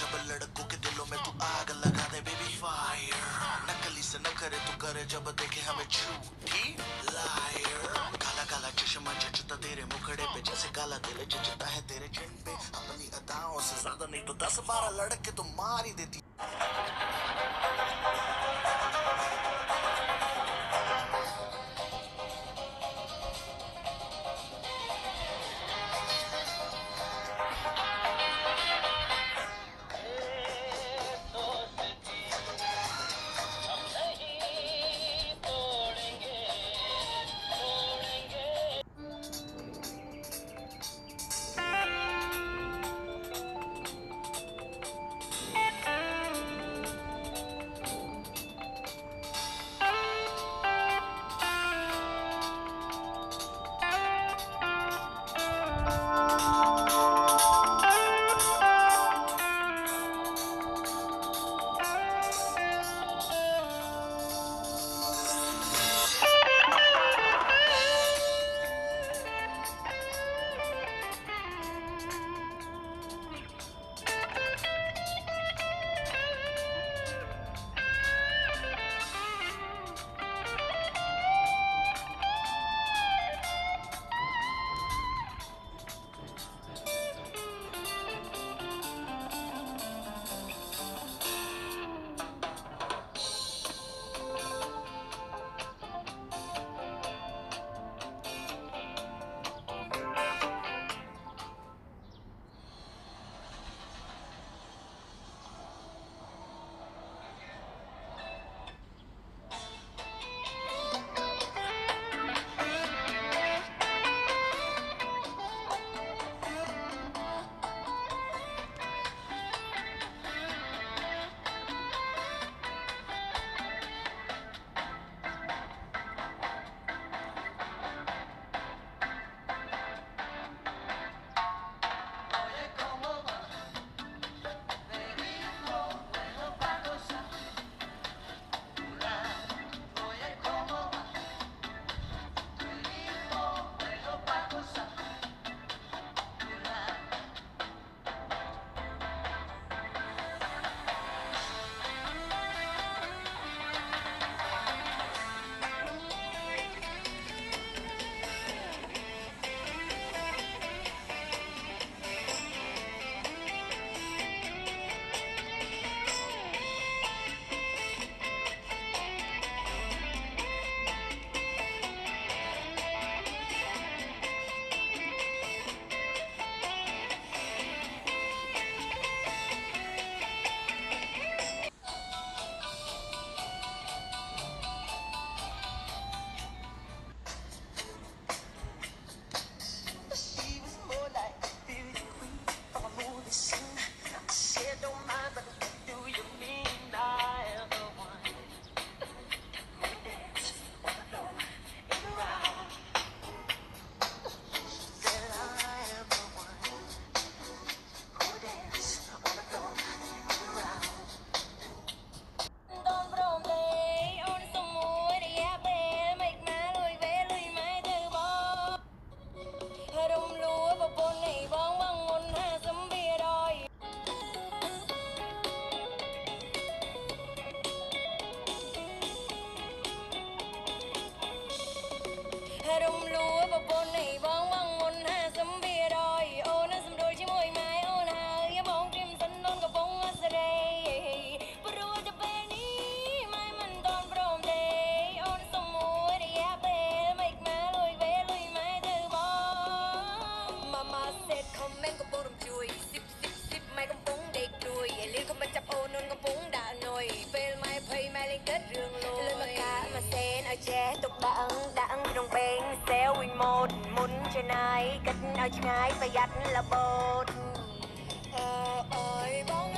जब लड़कों के दिलों में तू आग लगा दे बेबी फायर नकली से न करे तू करे जब देखे हमें झूठी लायर काला काला चश्मा जचता तेरे मुखड़े पे जैसे काला दिल जचता है तेरे चिन पे अपनी अदाओं से ज्यादा नहीं तो 10-12 लड़के तो मार ही देती trên ai cách ở trên ai phải dắt là bột ơi bóng